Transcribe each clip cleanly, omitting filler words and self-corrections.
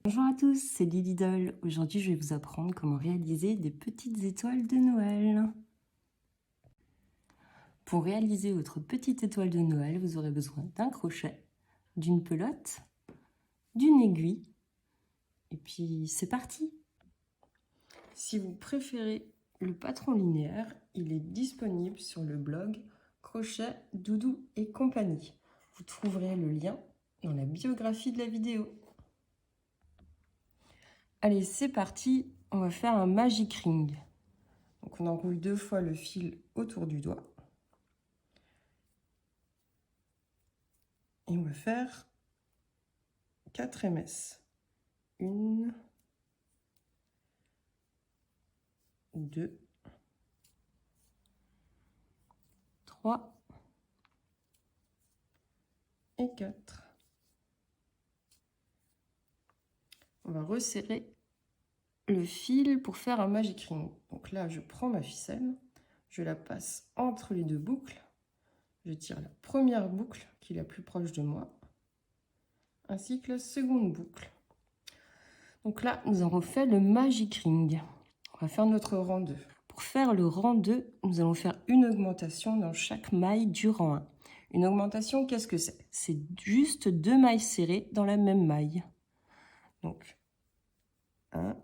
Bonjour à tous, c'est Lily Doll. Aujourd'hui, je vais vous apprendre comment réaliser des petites étoiles de Noël. Pour réaliser votre petite étoile de Noël, vous aurez besoin d'un crochet, d'une pelote, d'une aiguille, et puis c'est parti. Si vous préférez le patron linéaire, il est disponible sur le blog Crochet, Doudou et compagnie. Vous trouverez le lien dans la biographie de la vidéo. Allez, c'est parti, on va faire un magic ring. Donc on enroule 2 fois le fil autour du doigt. Et on va faire 4 MS. 1, 2, 3 et 4. On va resserrer le fil pour faire un magic ring. Donc là, je prends ma ficelle, je la passe entre les 2 boucles. Je tire la première boucle qui est la plus proche de moi, ainsi que la seconde boucle. Donc là, nous avons fait le magic ring. On va faire notre rang 2. Pour faire le rang 2, nous allons faire une augmentation dans chaque maille du rang 1. Une augmentation, qu'est-ce que c'est? C'est juste 2 mailles serrées dans la même maille. Donc, 1.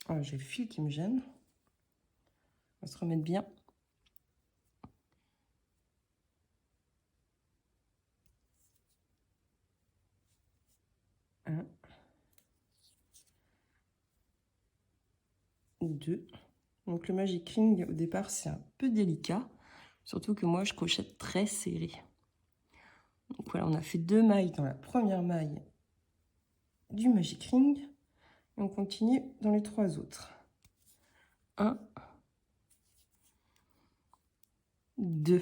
Ah, j'ai le fil qui me gêne. On va se remettre bien. 1. 2. Donc le magic ring, au départ, c'est un peu délicat. Surtout que moi, je crochette très serré. Donc voilà, on a fait 2 mailles dans la première maille du magic ring. Et on continue dans les 3 autres. 1, 2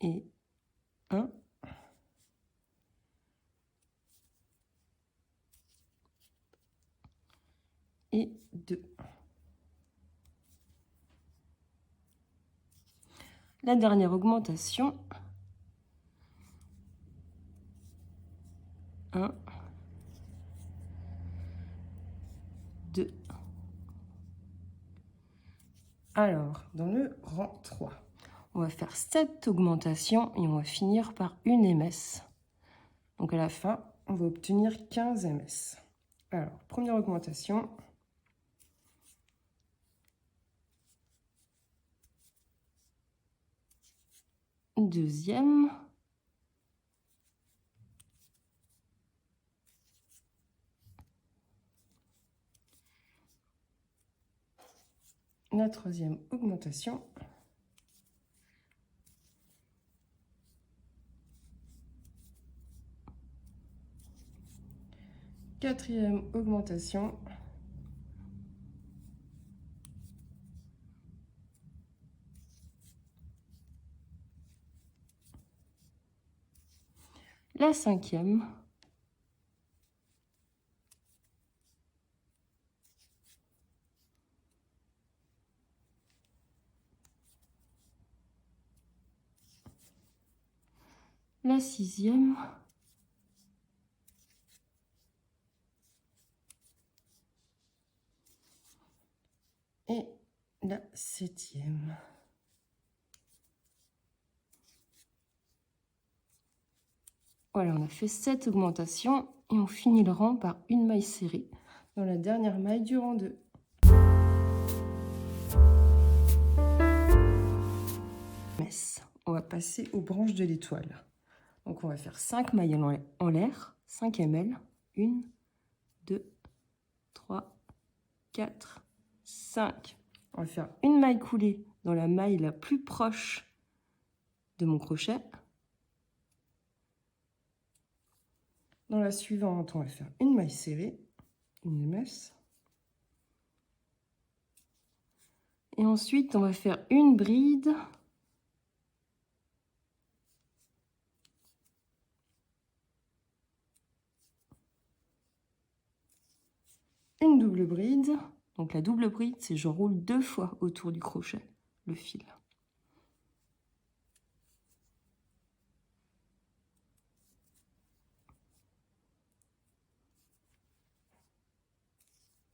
et 1. Et 2. La dernière augmentation. 1, 2. Alors, dans le rang 3, on va faire 7 augmentations et on va finir par une MS. Donc à la fin, on va obtenir 15 MS. Alors, première augmentation. Deuxième. La troisième augmentation. Quatrième augmentation. La cinquième. La sixième. Et la septième. Voilà, on a fait 7 augmentations et on finit le rang par une maille serrée dans la dernière maille du rang 2. On va passer aux branches de l'étoile. Donc on va faire 5 mailles en l'air, 5 ml, 1, 2, 3, 4, 5. On va faire une maille coulée dans la maille la plus proche de mon crochet. Dans la suivante, on va faire une maille serrée, une MS. Et ensuite, on va faire une bride. Une double bride. Donc la double bride, c'est je roule 2 fois autour du crochet, le fil.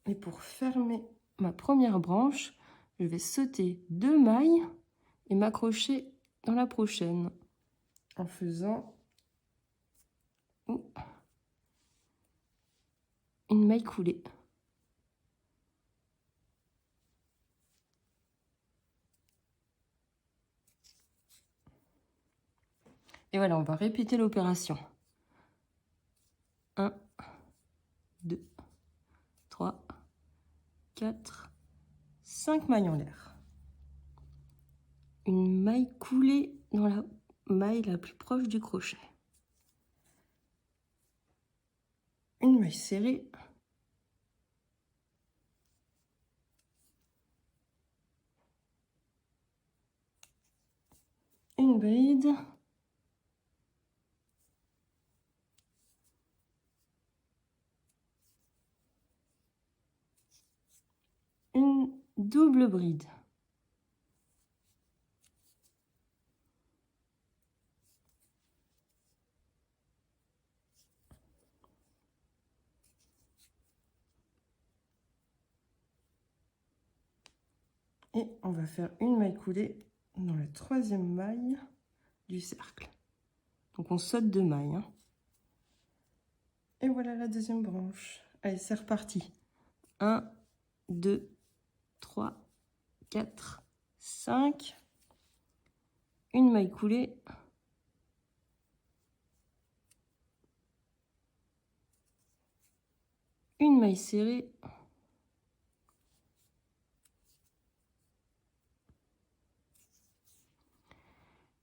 Et pour fermer ma première branche, je vais sauter 2 mailles et m'accrocher dans la prochaine en faisant une maille coulée. Et voilà, on va répéter l'opération. 1, 2, 3, 4, 5 mailles en l'air. Une maille coulée dans la maille la plus proche du crochet. Une maille serrée. Une bride. Une double bride. Et on va faire une maille coulée dans la 3e maille du cercle. Donc on saute 2 mailles. Hein. Et voilà la 2e branche. Allez, c'est reparti. 1, 2, 3, 4, 5. Une maille coulée. Une maille serrée.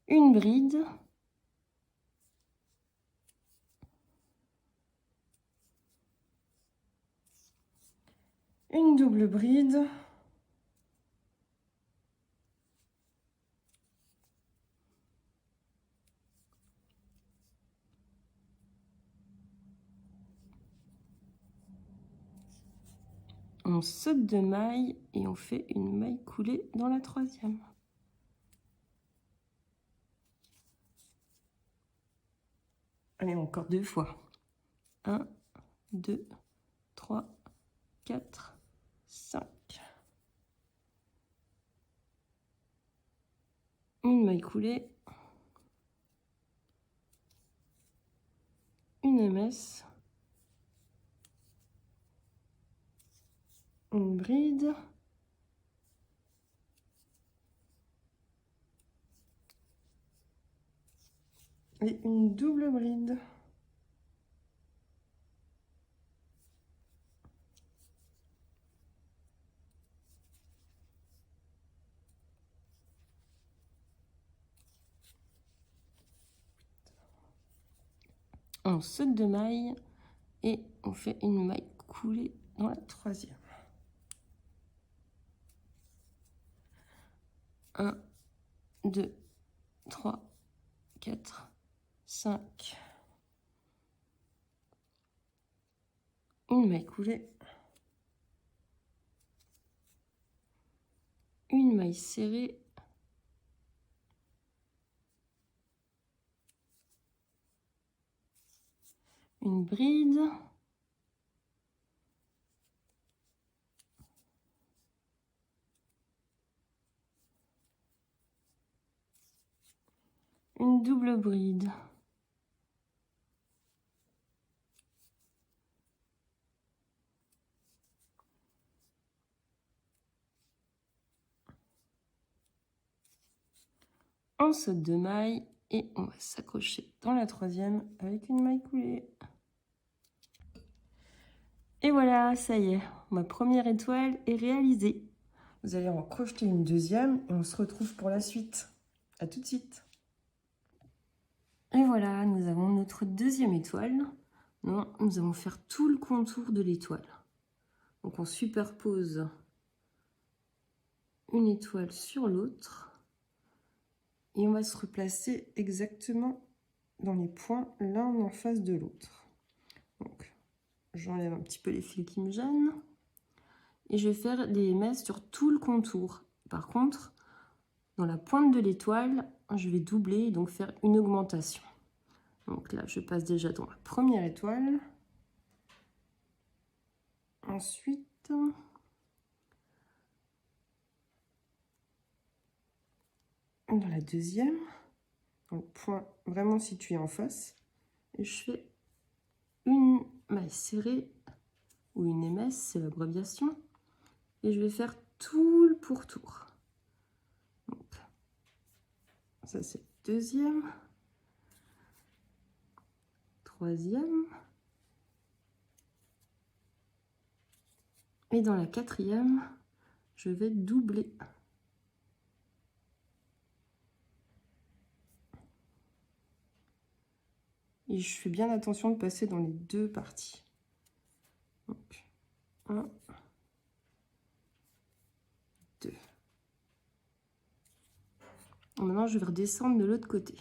Une bride. Une double bride. On saute 2 mailles et on fait une maille coulée dans la 3e. Allez, encore 2 fois. 1, 2, 3, 4, 5. Une maille coulée. Une MS. Une bride. Et une double bride. On saute 2 mailles et on fait une maille coulée dans la 3e. 1, 2, 3, 4, 5. Une maille coulée. Une maille serrée. Une bride. Une double bride. On saute 2 mailles et on va s'accrocher dans la 3e avec une maille coulée. Et voilà, ça y est, ma première étoile est réalisée. Vous allez en crocheter une 2e et on se retrouve pour la suite. À tout de suite. Et voilà, nous avons notre 2e étoile. Non, nous allons faire tout le contour de l'étoile. Donc on superpose une étoile sur l'autre. Et on va se replacer exactement dans les points l'un en face de l'autre. Donc j'enlève un petit peu les fils qui me gênent. Et je vais faire des MS sur tout le contour. Par contre, dans la pointe de l'étoile, je vais doubler et donc faire une augmentation. Donc là, je passe déjà dans la première étoile. Ensuite, Dans la deuxième, dans le point vraiment situé en face, et je fais une maille serrée ou une MS, c'est l'abréviation, et je vais faire tout le pourtour. Donc, ça c'est deuxième, troisième, et dans la quatrième, je vais doubler. Et je fais bien attention de passer dans les deux parties. Donc, 1, 2. Maintenant, je vais redescendre de l'autre côté.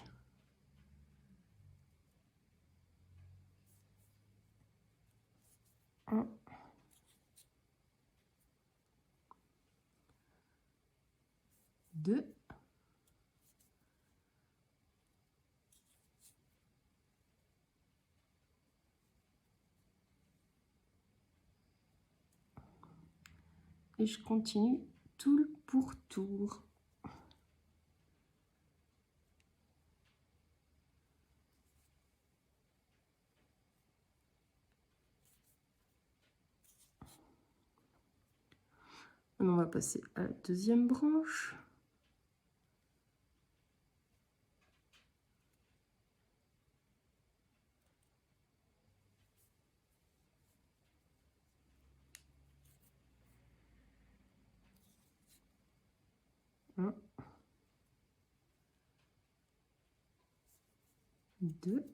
Un, 2. Et je continue tout le pourtour. Maintenant, on va passer à la deuxième branche. Un, 2.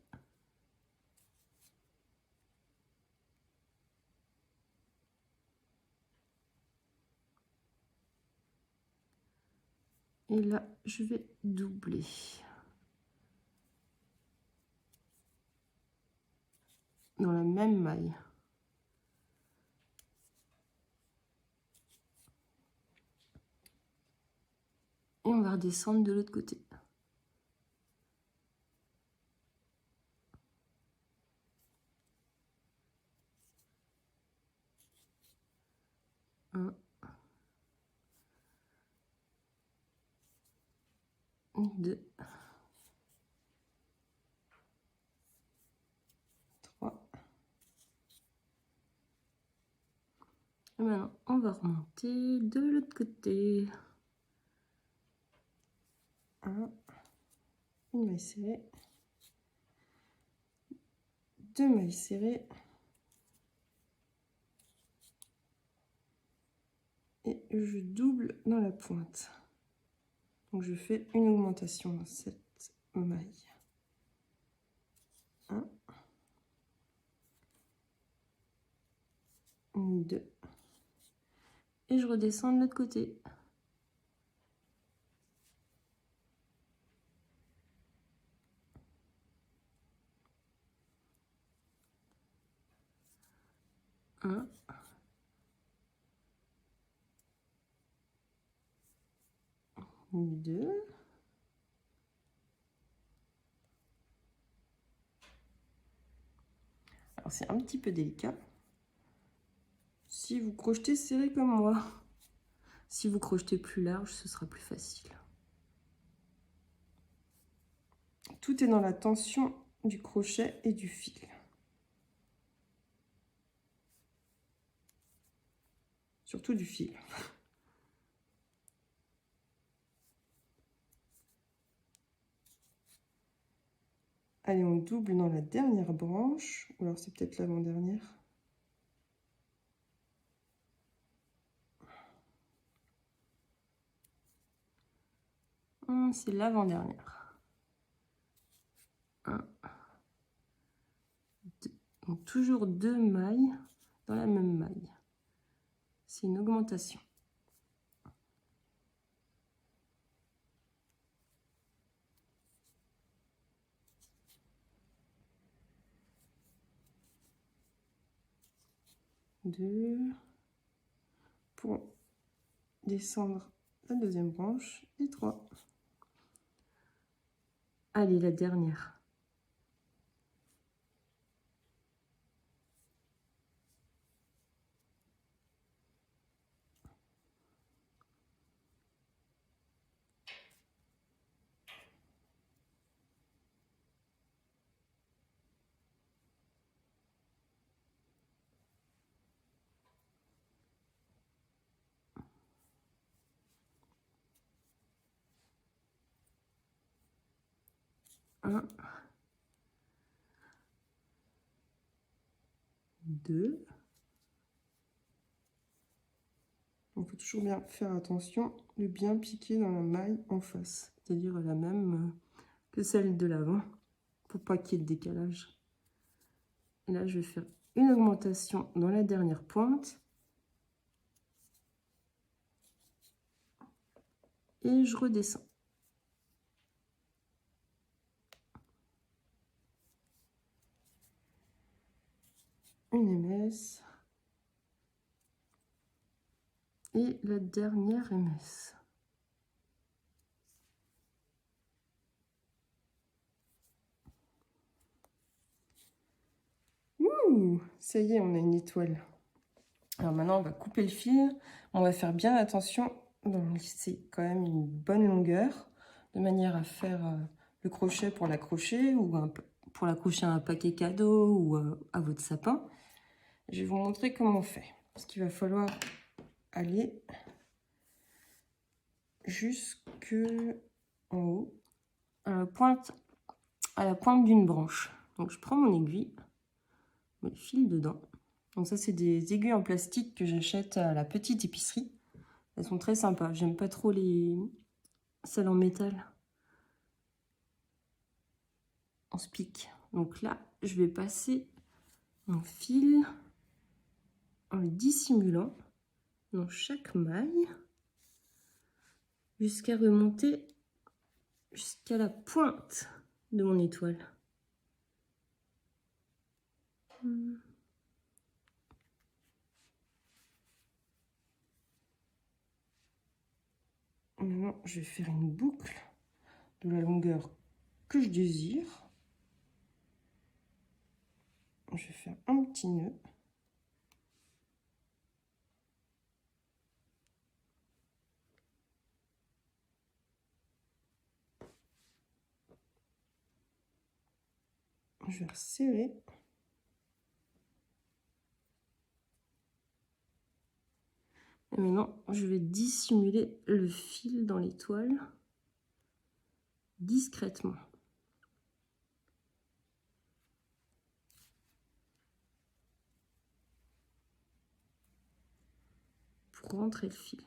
Et là, je vais doubler. Dans la même maille. Et on va redescendre de l'autre côté. Un, 2, 3. Et maintenant, on va remonter de l'autre côté. 1, une maille serrée, 2 mailles serrées, et je double dans la pointe. Donc je fais une augmentation dans cette maille. 1, 2, et je redescends de l'autre côté. Un, 2. Alors c'est un petit peu délicat. Si vous crochetez serré comme moi, si vous crochetez plus large, ce sera plus facile. Tout est dans la tension du crochet et du fil. Surtout du fil. Allez, on double dans la dernière branche, ou alors c'est peut-être l'avant-dernière. C'est l'avant-dernière. 1, 2. Donc toujours 2 mailles dans la même maille. C'est une augmentation. Deux pour descendre la deuxième branche et 3. Allez, la dernière. 1, 2. Il faut toujours bien faire attention de bien piquer dans la maille en face, c'est-à-dire la même que celle de l'avant, pour pas qu'il y ait de décalage. Et là, je vais faire une augmentation dans la dernière pointe. Et je redescends. Une émesse. Et la dernière émesse. Ouh, ça y est, on a une étoile. Alors maintenant, on va couper le fil. On va faire bien attention d'en laisser quand même une bonne longueur, de manière à faire le crochet pour l'accrocher ou pour l'accrocher à un paquet cadeau ou à votre sapin. Je vais vous montrer comment on fait. Parce qu'il va falloir aller jusque en haut, à la pointe d'une branche. Donc je prends mon aiguille, je le file dedans. Donc ça, c'est des aiguilles en plastique que j'achète à la petite épicerie. Elles sont très sympas. J'aime pas trop celles en métal. On se pique. Donc là, je vais passer mon fil en le dissimulant dans chaque maille jusqu'à remonter jusqu'à la pointe de mon étoile. Maintenant, je vais faire une boucle de la longueur que je désire. Je vais faire un petit nœud. Je vais resserrer. Et maintenant, je vais dissimuler le fil dans l'étoile discrètement. Pour rentrer le fil.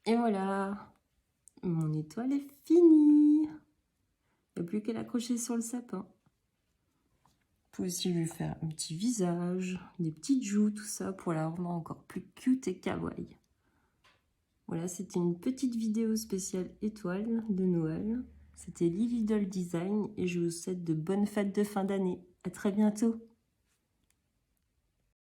Et voilà, mon étoile est finie. Il n'y a plus qu'à l'accrocher sur le sapin. On peut aussi lui faire un petit visage, des petites joues, tout ça, pour la rendre encore plus cute et kawaii. Voilà, c'était une petite vidéo spéciale étoile de Noël. C'était Lily Doll Design et je vous souhaite de bonnes fêtes de fin d'année. À très bientôt.